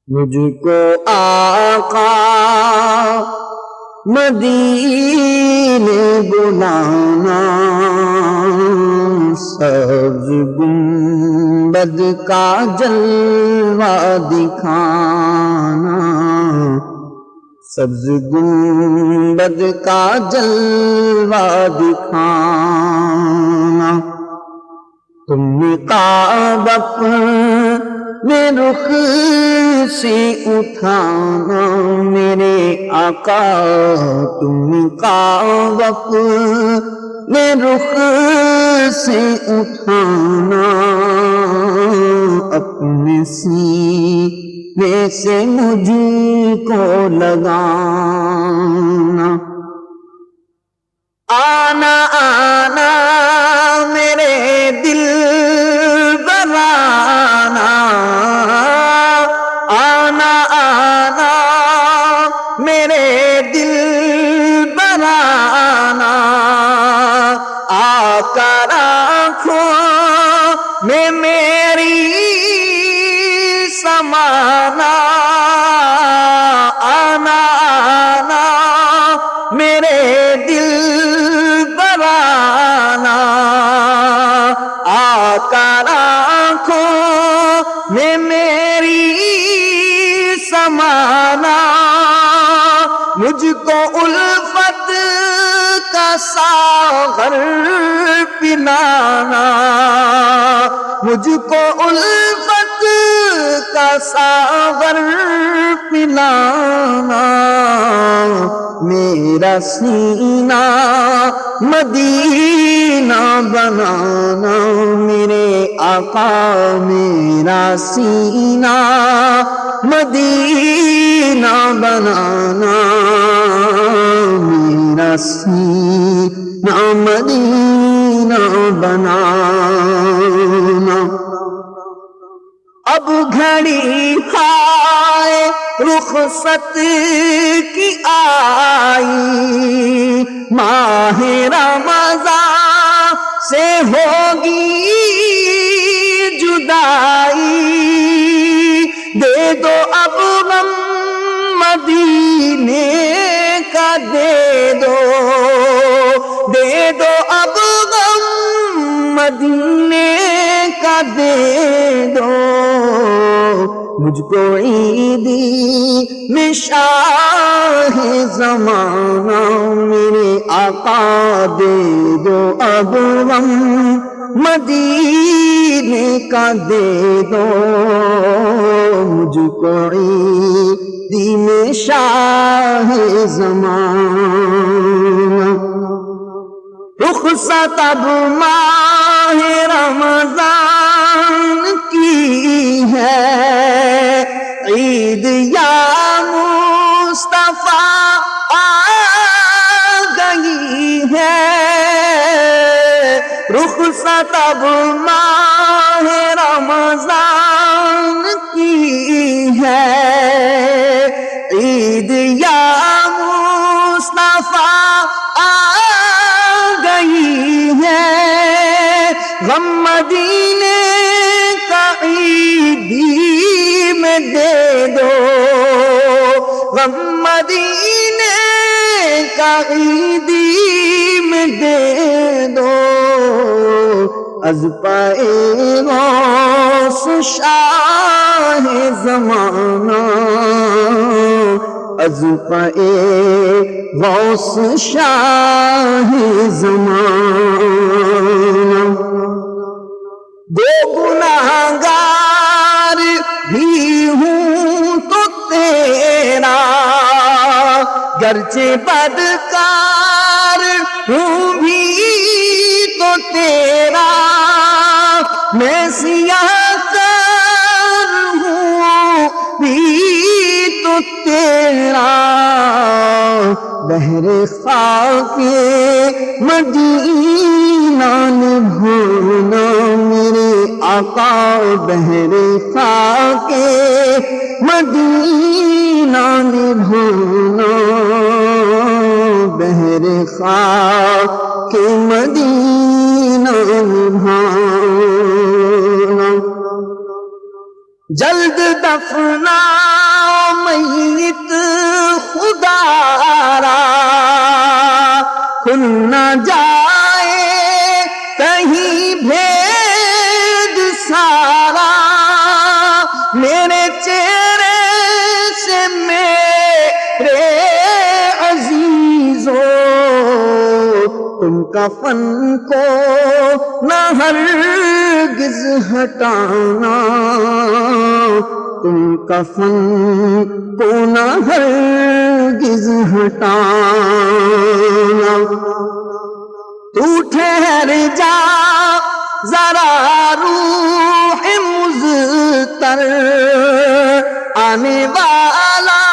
مجھ کو آقا مدینے بلانا، سبز گنبد کا جلوہ دکھانا، سبز گنبد کا جلوہ دکھانا۔ تم نقاب اپنے رخ سے اٹھانا میرے آقا، تم نقاب اپنے رخ سے اٹھانا، اپنے سینے سے مجھ کو لگانا۔ آنا آنا میرے دل برانا، آنا آنا میرے دل برانا، آ کر آنکھوں میں میری سمانا، آنا آنا میرے دل برانا، آ کر آنکھوں میں میری سمانا، مجھ کو الفت کا ساغر پلانا، مجھ کو الفت کا ساغر پلانا، میرا سینہ مدینہ بنانا میرے آقا، میرا سینہ مدینہ بنانا، میرا سینہ مدینہ بنانا۔ اب گھڑی ہائے رخصت کی آئی، ماہ رمضان سے ہوگی جدائی، دے دو اب غم مدینے کا، دے دو اب غم مدینے کا، دے دو مجھ کو عیدی میں شاہ زمانہ میرے آقا، دے دو اب غم مدینے کا، دے دو مجھ کو عیدی میں شاہ زمانہ۔ رخصت اب ماہ رمضان کی ہے، عید یا مصطفیٰ آ گئی ہے، رخصت اب ماہ رمضان کی ہے، عید یا مصطفیٰ آ گئی ہے، غم مدینے کا عیدی میں دے دو، غم مدینے کا عیدی میں دے دو، از پائے غوث شاہ زمانہ، از پائے غوث شاہ زمانہ۔ دو گناہگار بھی ہوں تو تیرا، گرچہ بدکار ہوں بھی تو تیرا، میں سیاہ کار ہوں بھی تو تیرا، بحر خاک مدینہ نبھانا میرے آقا، بحر خاک مدینہ نبھانا، بحر خاک مدینہ نبھانا۔ جلد دفنا میت خدا را، کھل نہ جائے کہیں بھید سارا، میرے چہرے سے میرے عزیزو، تم کفن کو نہ ہرگز ہٹانا، تم کفن کو نہ ہرگز ہٹانا۔ تو ٹھہر جا ذرا روح مضطر، آنے والا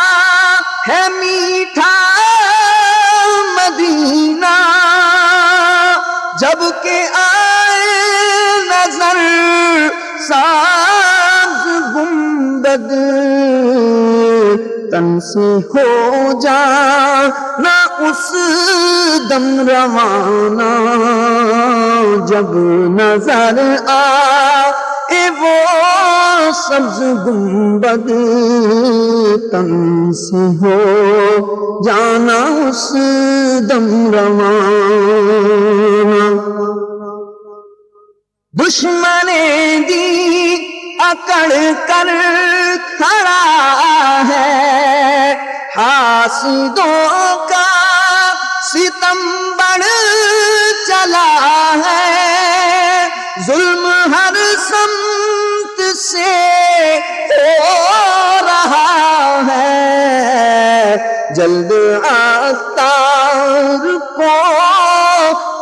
ہے میٹھا مدینہ، جب کہ آئے نظر ساز گنبد، تن سے ہو جا نہ اس دم روانہ، جب نظر آئے وہ سبز گنبد، تن سے ہو جانا اس دم روانہ۔ دشمن دی اکڑ کر کھڑا ہے، حاسدوں کا ستم بڑھ چلا ہے، ظلم ہر سمت سے ہو رہا ہے، جلد آستار کو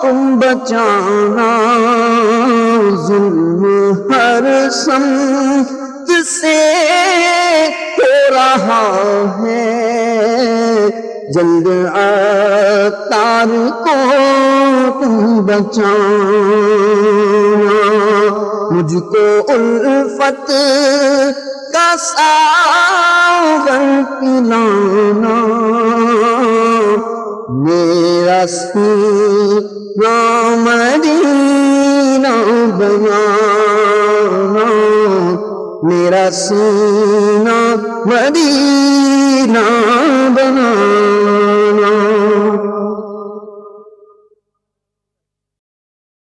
تم بچانا، ظلم ہر سمت سے ہو رہا ہے، جلد آستار کو تم بچانا، مجھ کو الفت کا ساغر پلانا، میرا سینہ مدینہ بنانا، میرا سینہ مدینہ